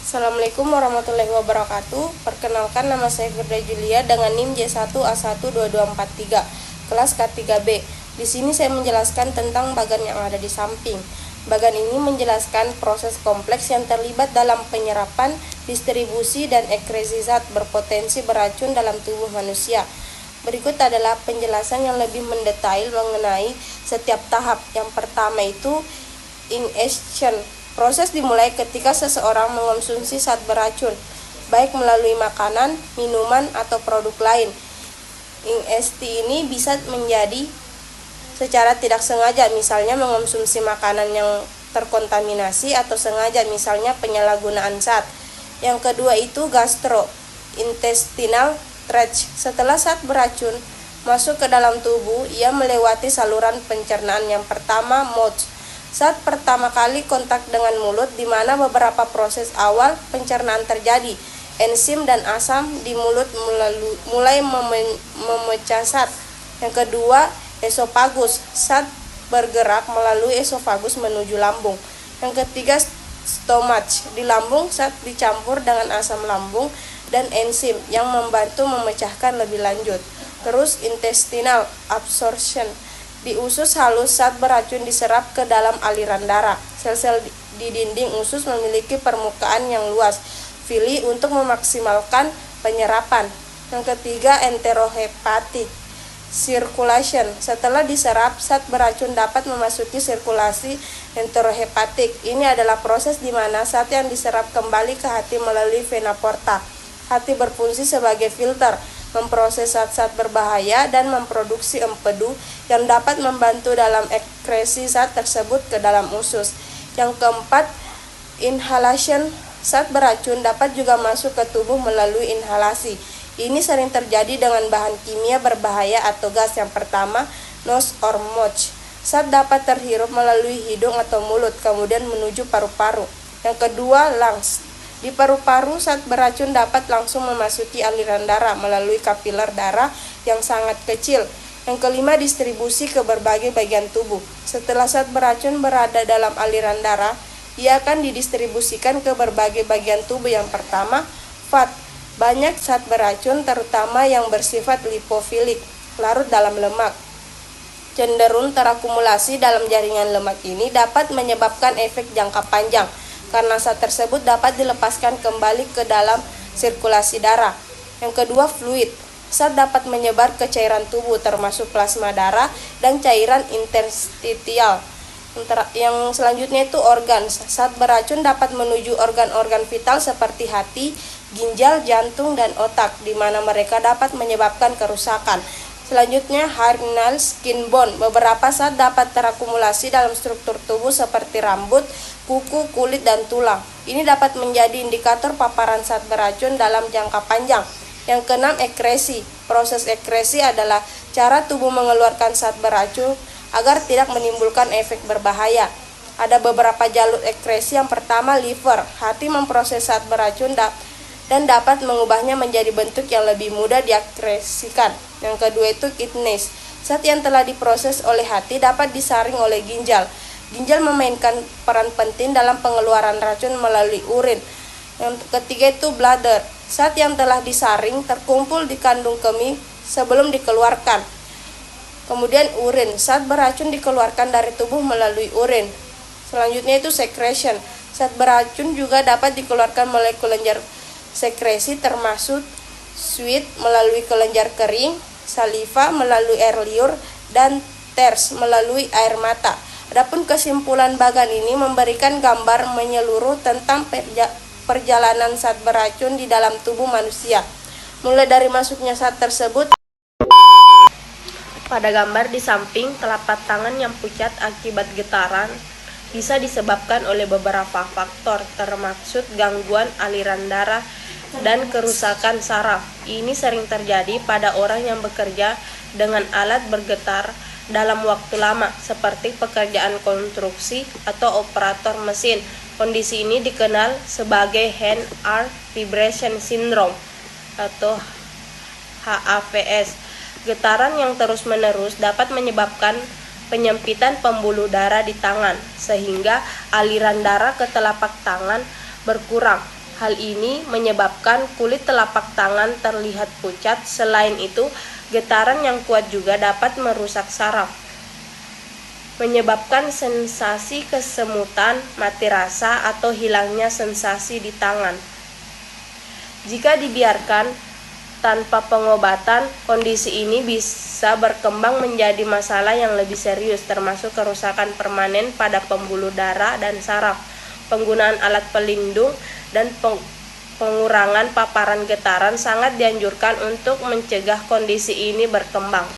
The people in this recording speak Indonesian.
Assalamualaikum warahmatullahi wabarakatuh. Perkenalkan, nama saya Firda Julia dengan NIM J1A12243, kelas K3B. Di sini saya menjelaskan tentang bagan yang ada di samping. Bagan ini menjelaskan proses kompleks yang terlibat dalam penyerapan, distribusi, dan ekresi zat berpotensi beracun dalam tubuh manusia. Berikut adalah penjelasan yang lebih mendetail mengenai setiap tahap. Yang pertama itu ingestion. Proses dimulai ketika seseorang mengonsumsi zat beracun, baik melalui makanan, minuman, atau produk lain. Ingesti ini bisa menjadi secara tidak sengaja, misalnya mengonsumsi makanan yang terkontaminasi, atau sengaja, misalnya penyalahgunaan zat. Yang kedua itu gastrointestinal tract. Setelah zat beracun masuk ke dalam tubuh, ia melewati saluran pencernaan. Yang pertama, mouth. Saat pertama kali kontak dengan mulut, di mana beberapa proses awal pencernaan terjadi. Enzim dan asam di mulut mulai memecah zat. Yang kedua, esofagus. Zat bergerak melalui esofagus menuju lambung. Yang ketiga, stomach. Di lambung, zat dicampur dengan asam lambung dan enzim yang membantu memecahkan lebih lanjut. Terus, intestinal absorption. Di usus halus, zat beracun diserap ke dalam aliran darah. Sel-sel di dinding usus memiliki permukaan yang luas, villi, untuk memaksimalkan penyerapan. Yang ketiga, enterohepatic circulation. Setelah diserap, zat beracun dapat memasuki sirkulasi enterohepatik. Ini adalah proses di mana zat yang diserap kembali ke hati melalui vena porta. Hati berfungsi sebagai filter, memproses zat-zat berbahaya dan memproduksi empedu yang dapat membantu dalam ekresi zat tersebut ke dalam usus. Yang keempat, inhalation. Zat beracun dapat juga masuk ke tubuh melalui inhalasi. Ini sering terjadi dengan bahan kimia berbahaya atau gas. Yang pertama, nose or mouth. Zat dapat terhirup melalui hidung atau mulut, kemudian menuju paru-paru. Yang kedua, lungs. Di paru-paru, zat beracun dapat langsung memasuki aliran darah melalui kapiler darah yang sangat kecil. Yang kelima, distribusi ke berbagai bagian tubuh. Setelah zat beracun berada dalam aliran darah, ia akan didistribusikan ke berbagai bagian tubuh. Yang pertama, fat. Banyak zat beracun, terutama yang bersifat lipofilik, larut dalam lemak, cenderung terakumulasi dalam jaringan lemak. Ini dapat menyebabkan efek jangka panjang, karena zat tersebut dapat dilepaskan kembali ke dalam sirkulasi darah. Yang kedua, fluid. Zat dapat menyebar ke cairan tubuh, termasuk plasma darah dan cairan interstitial. Yang selanjutnya itu organ. Zat beracun dapat menuju organ-organ vital seperti hati, ginjal, jantung, dan otak, di mana mereka dapat menyebabkan kerusakan. Selanjutnya, hair, nail, skin, bone. Beberapa zat dapat terakumulasi dalam struktur tubuh seperti rambut, kuku, kulit, dan tulang. Ini dapat menjadi indikator paparan zat beracun dalam jangka panjang. Yang keenam, ekresi. Proses ekresi adalah cara tubuh mengeluarkan zat beracun agar tidak menimbulkan efek berbahaya. Ada beberapa jalur ekresi. Yang pertama, liver. Hati memproses zat beracun dan dapat mengubahnya menjadi bentuk yang lebih mudah diekskresikan. Yang kedua itu kidneys. Zat yang telah diproses oleh hati dapat disaring oleh ginjal. Ginjal memainkan peran penting dalam pengeluaran racun melalui urin. Yang ketiga itu bladder. Zat yang telah disaring terkumpul di kandung kemih sebelum dikeluarkan. Kemudian urin. Zat beracun dikeluarkan dari tubuh melalui urin. Selanjutnya itu secretion. Zat beracun juga dapat dikeluarkan melalui kelenjar sekresi, termasuk sweat melalui kelenjar kering, saliva melalui air liur, dan tears melalui air mata. Adapun kesimpulan bagan ini memberikan gambar menyeluruh tentang perjalanan zat beracun di dalam tubuh manusia, mulai dari masuknya zat tersebut. Pada gambar di samping, telapak tangan yang pucat akibat getaran bisa disebabkan oleh beberapa faktor, termasuk gangguan aliran darah dan kerusakan saraf. Ini sering terjadi pada orang yang bekerja dengan alat bergetar dalam waktu lama, seperti pekerjaan konstruksi atau operator mesin. Kondisi ini dikenal sebagai hand-arm vibration syndrome atau HAVS. Getaran yang terus-menerus dapat menyebabkan penyempitan pembuluh darah di tangan, sehingga aliran darah ke telapak tangan berkurang. Hal ini menyebabkan kulit telapak tangan terlihat pucat. Selain itu, getaran yang kuat juga dapat merusak saraf, menyebabkan sensasi kesemutan, mati rasa, atau hilangnya sensasi di tangan. Jika dibiarkan tanpa pengobatan, kondisi ini bisa berkembang menjadi masalah yang lebih serius, termasuk kerusakan permanen pada pembuluh darah dan saraf. Penggunaan alat pelindung dan pengurangan paparan getaran sangat dianjurkan untuk mencegah kondisi ini berkembang.